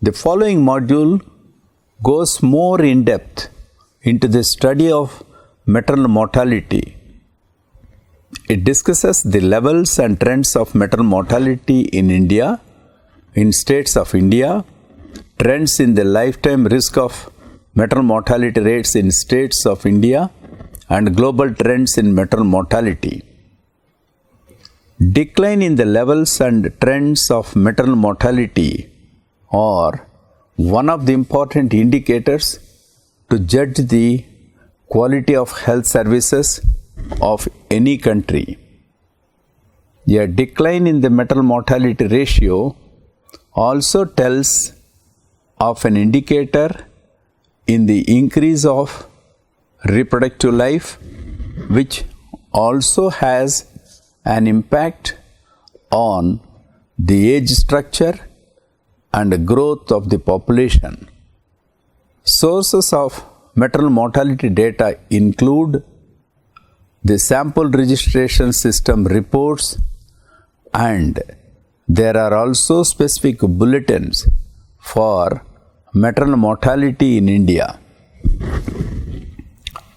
The following module goes more in depth into the study of maternal mortality. It discusses the levels and trends of maternal mortality in India, in states of India, trends in the lifetime risk of maternal mortality rates in states of India, and global trends in maternal mortality. Decline in the levels and trends of maternal mortality are one of the important indicators to judge the quality of health services of any country. A decline in the maternal mortality ratio also tells of an indicator in the increase of reproductive life, which also has an impact on the age structure and growth of the population. Sources of maternal mortality data include the sample registration system reports, and there are also specific bulletins for maternal mortality in India.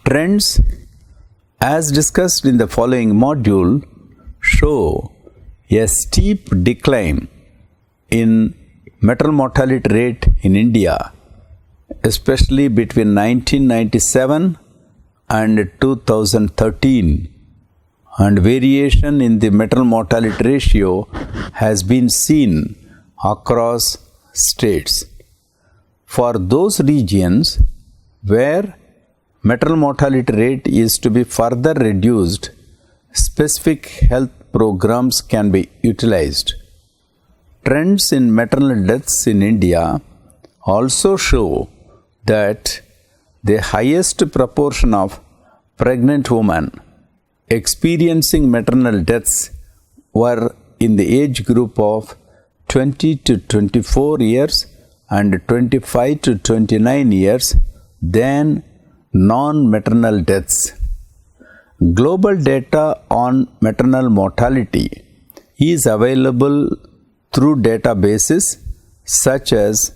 Trends, as discussed in the following module, show a steep decline in maternal mortality rate in India, especially between 1997 and 2013, and variation in the maternal mortality ratio has been seen across states. For those regions where maternal mortality rate is to be further reduced, specific health programs can be utilized. Trends in maternal deaths in India also show that the highest proportion of pregnant women experiencing maternal deaths were in the age group of 20 to 24 years and 25 to 29 years than non-maternal deaths. Global data on maternal mortality is available through databases such as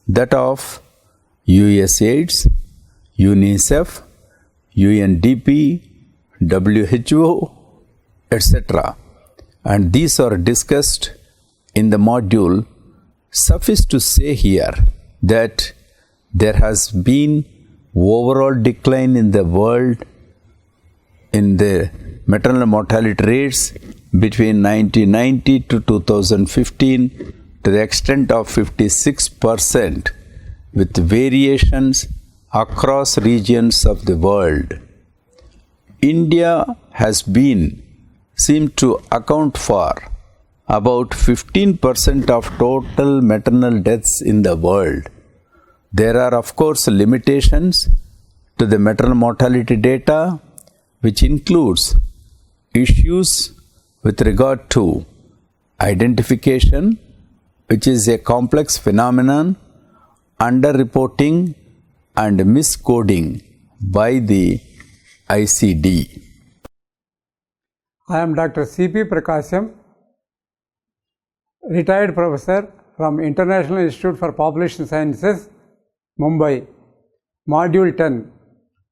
that of USAID, UNICEF, UNDP, WHO, etc. And these are discussed in the module. Suffice to say here that there has been overall decline in the world in the maternal mortality rates between 1990 to 2015 to the extent of 56%, with variations across regions of the world. India has been seemed to account for about 15% of total maternal deaths in the world. There are, of course, limitations to the maternal mortality data, which includes issues with regard to identification, which is a complex phenomenon, underreporting and miscoding by the ICD. I am Dr. C.P. Prakasham, retired professor from International Institute for Population Sciences, Mumbai. Module 10,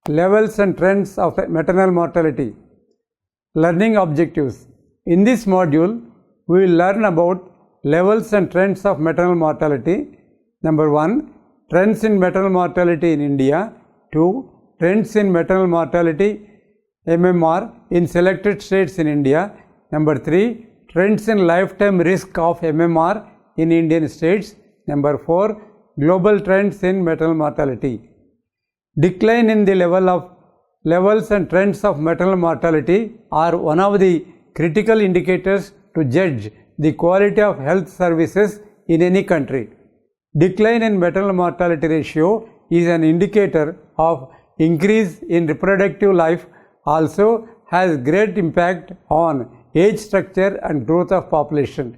Levels and Trends of Maternal Mortality. Learning Objectives. In this module, we will learn about levels and trends of maternal mortality. Number 1, trends in maternal mortality in India. 2, trends in maternal mortality MMR in selected states in India. Number 3, trends in lifetime risk of MMR in Indian states. Number 4, global trends in maternal mortality. Decline in the levels and trends of maternal mortality are one of the critical indicators to judge the quality of health services in any country. Decline in maternal mortality ratio is an indicator of increase in reproductive life, also has great impact on age structure and growth of population.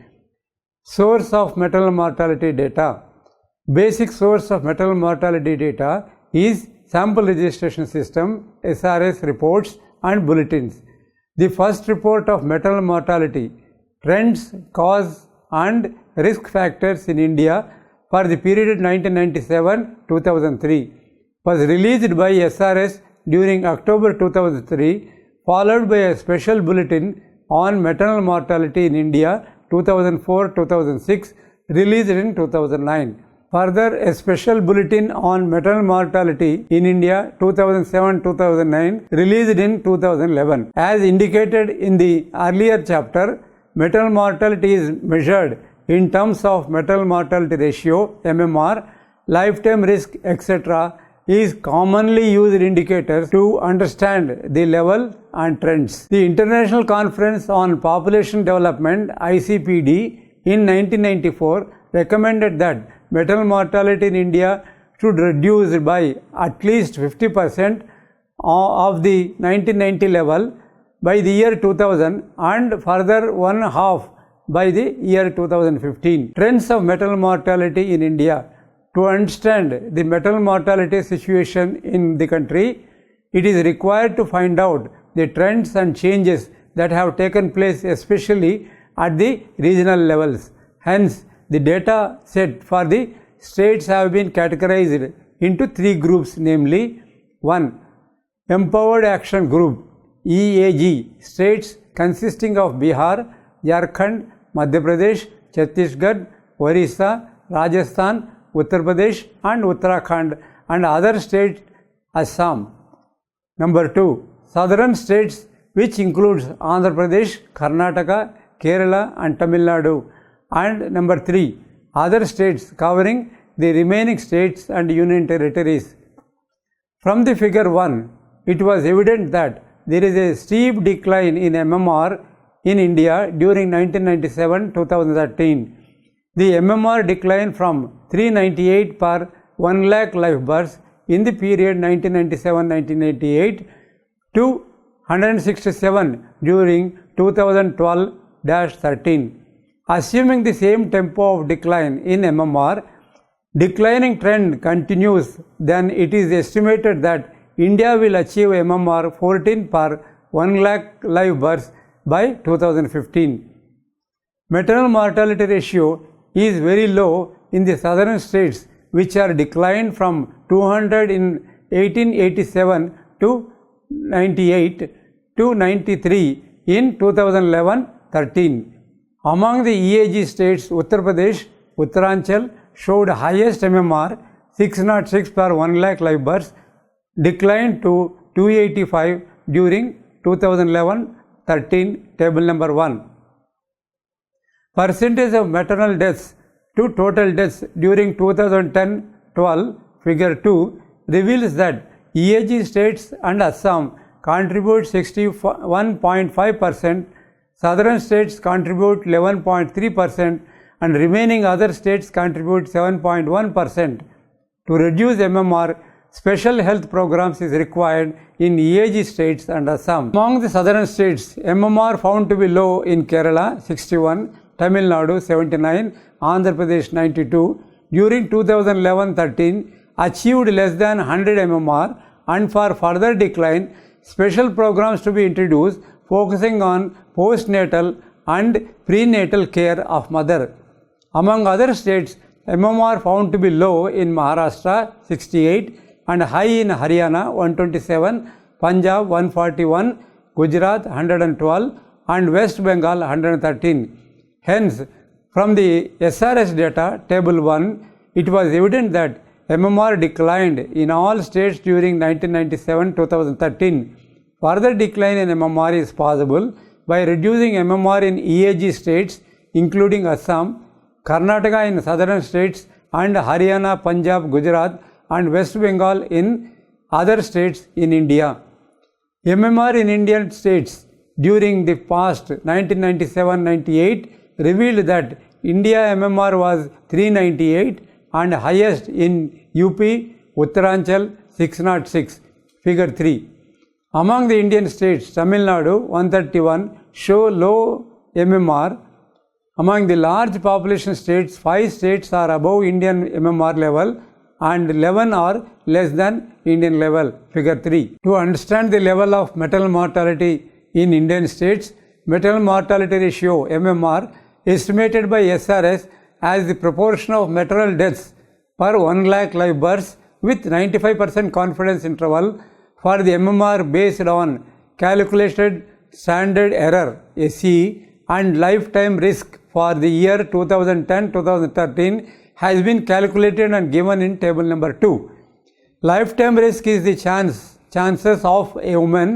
Source of maternal mortality data. Basic source of maternal mortality data is sample registration system, SRS reports and bulletins. The first report of maternal mortality, trends, cause and risk factors in India for the period 1997-2003 was released by SRS during October 2003, followed by a special bulletin on maternal mortality in India 2004-2006 released in 2009. Further, a special bulletin on maternal mortality in India 2007-2009 released in 2011. As indicated in the earlier chapter, maternal mortality is measured in terms of maternal mortality ratio, MMR, lifetime risk, etc. is commonly used indicators to understand the level and trends. The International Conference on Population Development, ICPD, in 1994 recommended that maternal mortality in India should reduce by at least 50% of the 1990 level by the year 2000 and further one half by the year 2015. Trends of maternal mortality in India. To understand the maternal mortality situation in the country, it is required to find out the trends and changes that have taken place, especially at the regional levels. Hence, the data set for the states have been categorized into three groups, namely 1. Empowered Action Group EAG states consisting of Bihar, Jharkhand, Madhya Pradesh, Chhattisgarh, Orissa, Rajasthan, Uttar Pradesh and Uttarakhand and other states Assam. Number 2. Southern states which includes Andhra Pradesh, Karnataka, Kerala and Tamil Nadu. And number 3. Other states covering the remaining states and union territories. From the figure 1, it was evident that there is a steep decline in MMR in India during 1997-2013. The MMR declined from 398 per 1 lakh live births in the period 1997-1988 to 167 during 2012-13. Assuming the same tempo of decline in MMR, declining trend continues, then it is estimated that India will achieve MMR 14 per 1 lakh live births by 2015. Maternal mortality ratio is very low in the southern states, which are declined from 200 in 1887 to 98 to 93 in 2011-13. Among the EAG states, Uttar Pradesh, Uttaranchal showed highest MMR 606 per 1 lakh live births, declined to 285 during 2011-13, table number 1. Percentage of maternal deaths to total deaths during 2010-12, figure 2, reveals that EAG states and Assam contribute 61.5%, southern states contribute 11.3% and remaining other states contribute 7.1%. To reduce MMR, special health programs is required in EAG states and Assam. Among the southern states, MMR found to be low in Kerala 61, Tamil Nadu 79, Andhra Pradesh 92, during 2011-13 achieved less than 100 MMR, and for further decline, special programs to be introduced focusing on postnatal and prenatal care of mother. Among other states, MMR found to be low in Maharashtra 68 and high in Haryana 127, Punjab 141, Gujarat 112 and West Bengal 113. Hence, from the SRS data, table 1, it was evident that MMR declined in all states during 1997-2013. Further decline in MMR is possible by reducing MMR in EAG states including Assam, Karnataka in southern states and Haryana, Punjab, Gujarat and West Bengal in other states in India. MMR in Indian states during the past 1997-98 revealed that India MMR was 398 and highest in UP, Uttaranchal 606, figure 3. Among the Indian states, Tamil Nadu 131 show low MMR. Among the large population states, 5 states are above Indian MMR level and 11 are less than Indian level, figure 3. To understand the level of maternal mortality in Indian states, maternal mortality ratio MMR estimated by SRS as the proportion of maternal deaths per 1 lakh live births with 95% confidence interval for the MMR based on calculated standard error (SE) and lifetime risk for the year 2010-2013 has been calculated and given in table number 2. Lifetime risk is the chances of a woman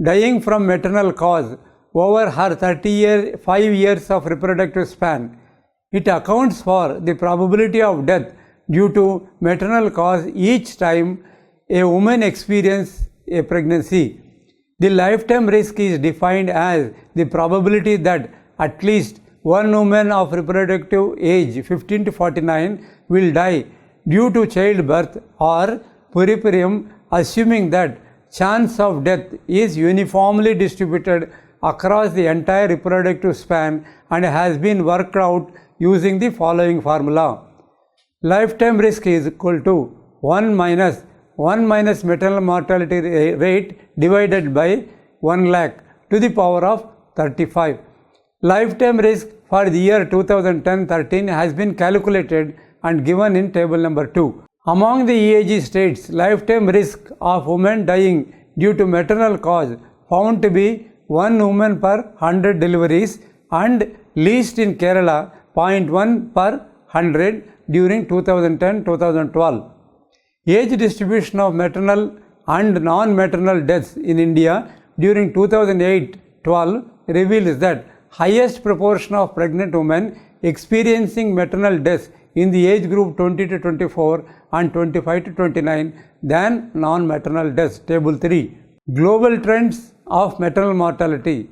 dying from maternal cause over her 5 years of reproductive span. It accounts for the probability of death due to maternal cause each time a woman experiences a pregnancy. The lifetime risk is defined as the probability that at least one woman of reproductive age 15 to 49 will die due to childbirth or puerperium, assuming that chance of death is uniformly distributed across the entire reproductive span and has been worked out using the following formula. Lifetime risk is equal to 1 minus maternal mortality rate divided by 1 lakh to the power of 35. Lifetime risk for the year 2010-13 has been calculated and given in table number 2. Among the EAG states, lifetime risk of women dying due to maternal cause found to be 1 woman per 100 deliveries and least in Kerala 0.1 per 100 during 2010-2012. Age distribution of maternal and non-maternal deaths in India during 2008-12 reveals that highest proportion of pregnant women experiencing maternal deaths in the age group 20 to 24 and 25 to 29 than non-maternal deaths. Table 3. Global trends of maternal mortality.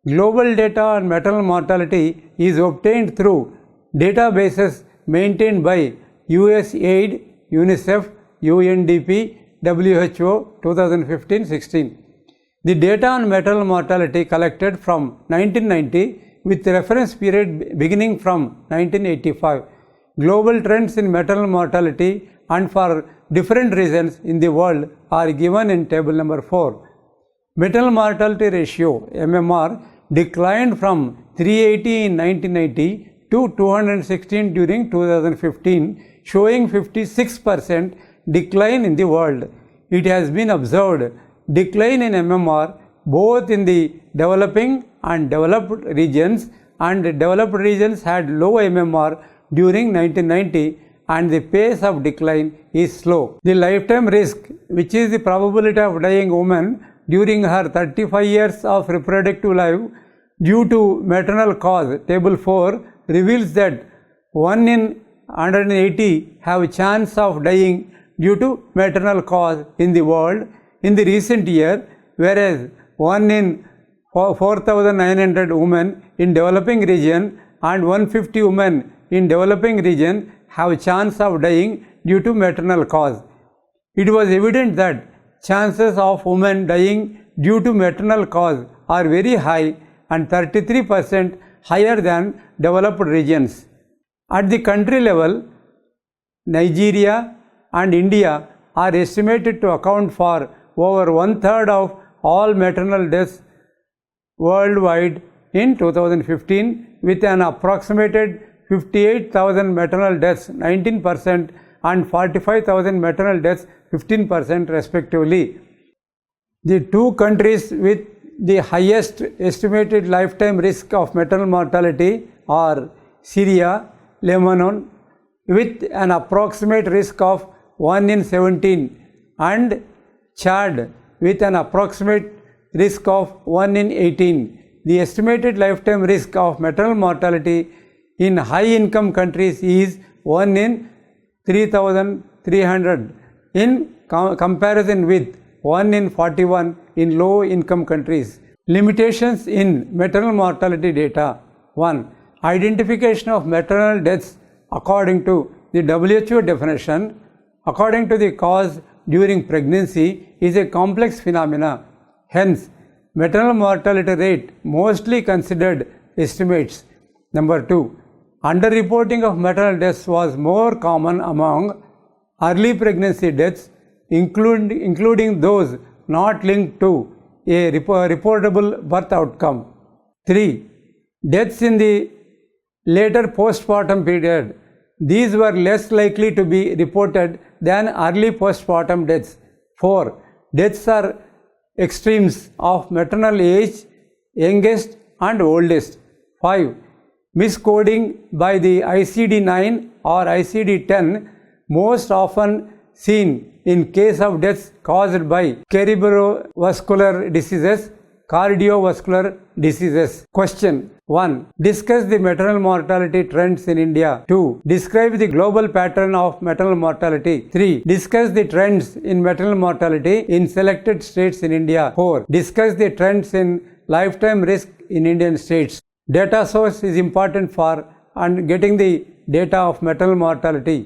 Global data on maternal mortality is obtained through databases maintained by USAID, UNICEF, UNDP, WHO 2015-16. The data on maternal mortality collected from 1990 with reference period beginning from 1985. Global trends in maternal mortality and for different reasons in the world are given in table number 4. Maternal mortality ratio MMR declined from 380 in 1990 to 216 during 2015, showing 56% decline in the world. It has been observed decline in MMR both in the developing and developed regions, and developed regions had low MMR during 1990 and the pace of decline is slow. The lifetime risk, which is the probability of dying woman during her 35 years of reproductive life due to maternal cause, table 4, reveals that 1 in 180 have chance of dying due to maternal cause in the world in the recent year, whereas 1 in 4,900 women in developing region and 150 women in developing region have chance of dying due to maternal cause. It was evident that chances of women dying due to maternal cause are very high and 33% higher than developed regions. At the country level, Nigeria and India are estimated to account for over 1/3 of all maternal deaths worldwide in 2015, with an approximated 58,000 maternal deaths 19% and 45,000 maternal deaths 15% respectively. The two countries with the highest estimated lifetime risk of maternal mortality are Syria, Lebanon with an approximate risk of 1 in 17 and Chad with an approximate risk of 1 in 18. The estimated lifetime risk of maternal mortality in high income countries is 1 in 3,300 in comparison with 1 in 41 in low income countries. Limitations in maternal mortality data. 1. Identification of maternal deaths according to the WHO definition, according to the cause during pregnancy, is a complex phenomena. Hence, maternal mortality rate mostly considered estimates. Number 2. Underreporting of maternal deaths was more common among early pregnancy deaths, including those not linked to a reportable birth outcome. 3. Deaths in the later postpartum period. These were less likely to be reported than early postpartum deaths. 4. Deaths are extremes of maternal age, youngest and oldest. 5. Miscoding by the ICD-9 or ICD-10, most often seen in case of deaths caused by cerebrovascular diseases, cardiovascular diseases. Question 1. Discuss the maternal mortality trends in India. 2. Describe the global pattern of maternal mortality. 3. Discuss the trends in maternal mortality in selected states in India. 4. Discuss the trends in lifetime risk in Indian states. Data source is important for getting the data of maternal mortality.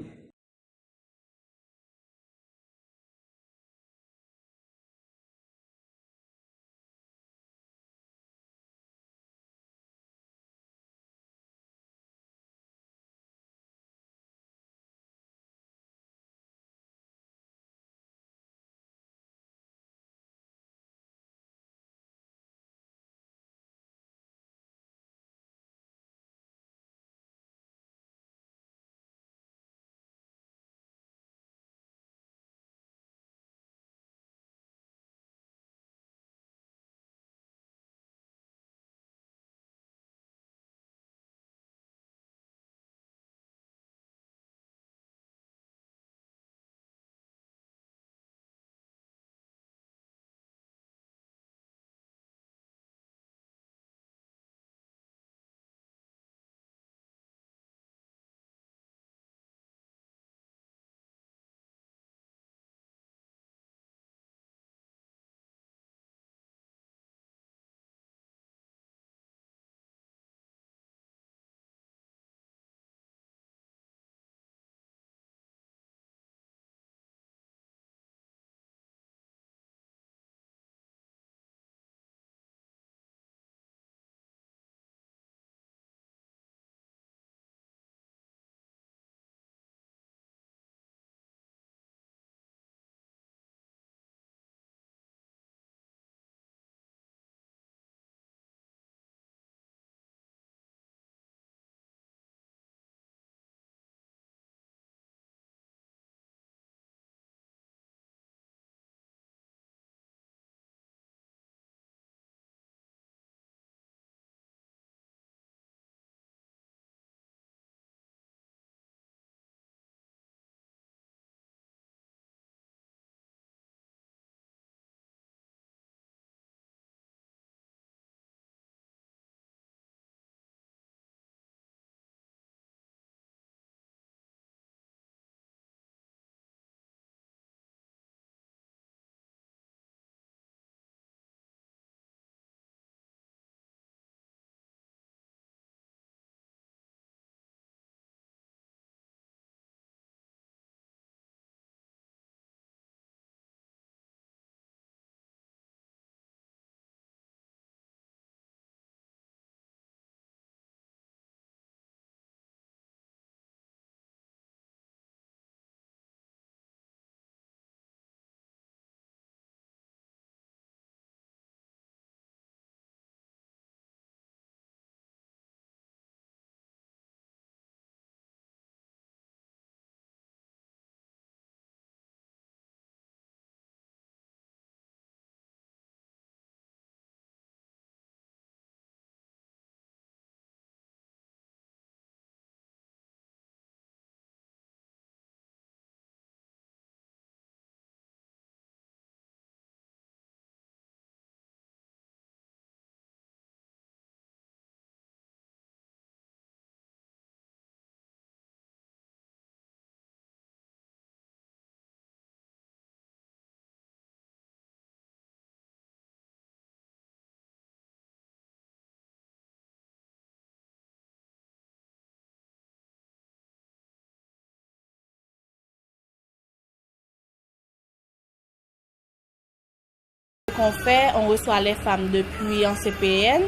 Qu'on fait, on reçoit les femmes depuis en CPN,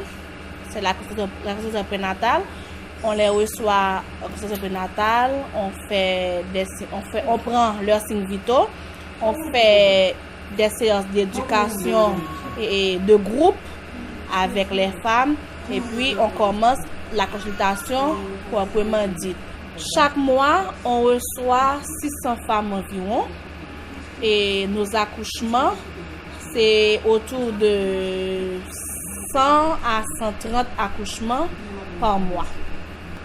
c'est la consultation prénatale. On les reçoit en consultation prénatale, on prend leurs signes vitaux, on fait des séances d'éducation et de groupe avec les femmes et puis on commence la consultation proprement dite. Chaque mois, on reçoit 600 femmes environ et nos accouchements, c'est autour de 100 à 130 accouchements par mois.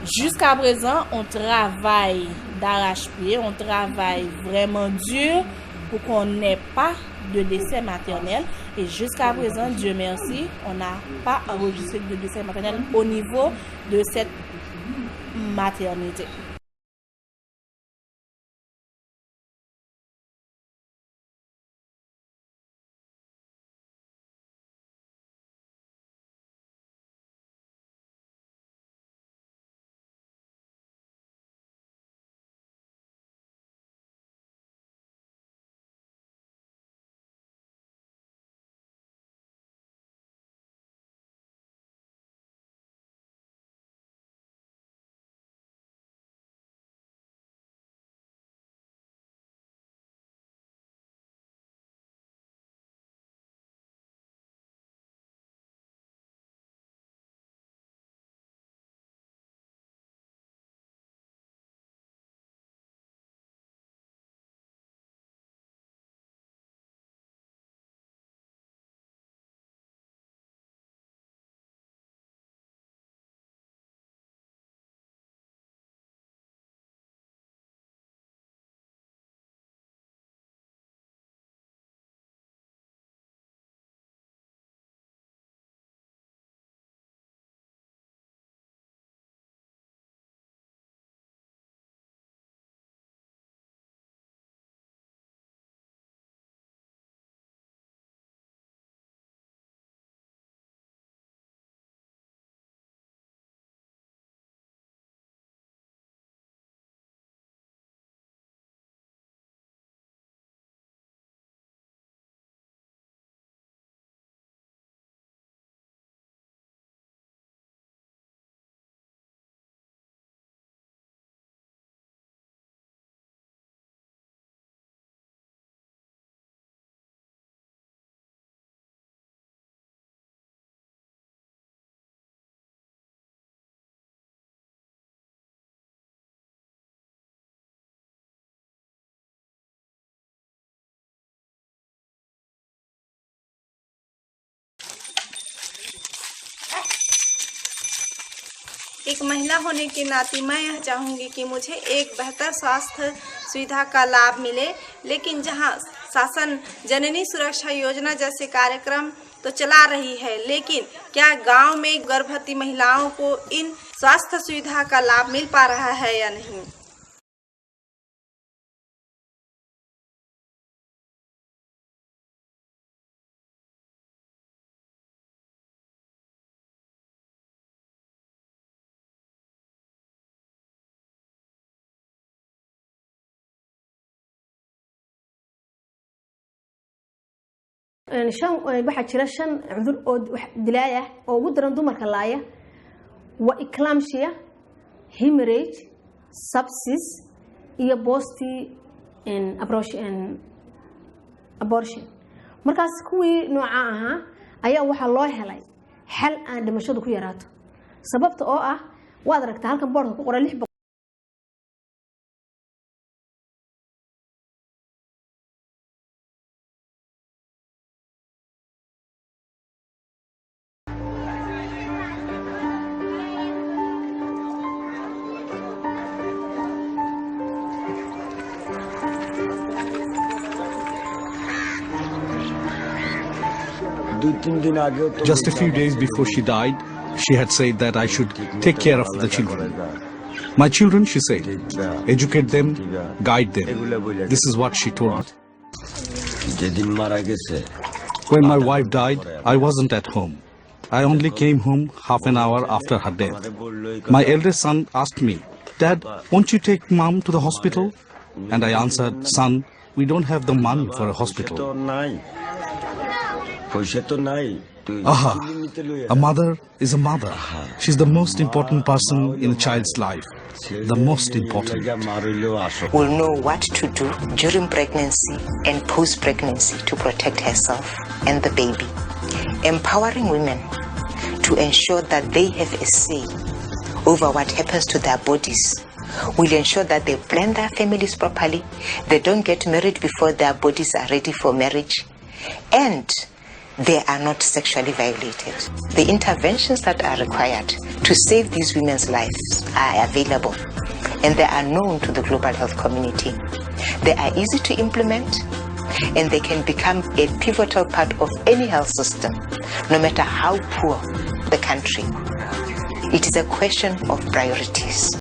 Jusqu'à présent, on travaille d'arrache-pied, on travaille vraiment dur pour qu'on n'ait pas de décès maternel. Et jusqu'à présent, Dieu merci, on n'a pas enregistré de décès maternel au niveau de cette maternité. एक महिला होने के नाते मैं यह चाहूँगी कि मुझे एक बेहतर स्वास्थ्य सुविधा का लाभ मिले, लेकिन जहां शासन जननी सुरक्षा योजना जैसे कार्यक्रम तो चला रही है, लेकिन क्या गांव में गर्भवती महिलाओं को इन स्वास्थ्य सुविधा का लाभ मिल पा रहा है या नहीं। waxaa jira 5 cudur oo dilaay ah oo ugu daran dumarka laaya waa eclampsia, hemorrhage, sepsis iyo post abortion. markaas kuwii nooca ahaa ayaa waxa loo helay xal aan dhimashadu ku yaraato, sababta oo ah waad aragtaa halkan boorka ku qoran 6 Just a few days before she died, she had said that I should take care of the children. My children, she said, educate them, guide them. This is what she told me. When my wife died, I wasn't at home. I only came home half an hour after her death. My eldest son asked me, Dad, won't you take mom to the hospital? And I answered, son, we don't have the money for a hospital. Aha, a mother is a mother. She's the most important person in a child's life. The most important. Will know what to do during pregnancy and post-pregnancy to protect herself and the baby. Empowering women to ensure that they have a say over what happens to their bodies. We'll ensure that they plan their families properly, they don't get married before their bodies are ready for marriage, and they are not sexually violated. The interventions that are required to save these women's lives are available, and they are known to the global health community. They are easy to implement, and they can become a pivotal part of any health system, no matter how poor the country. It is a question of priorities.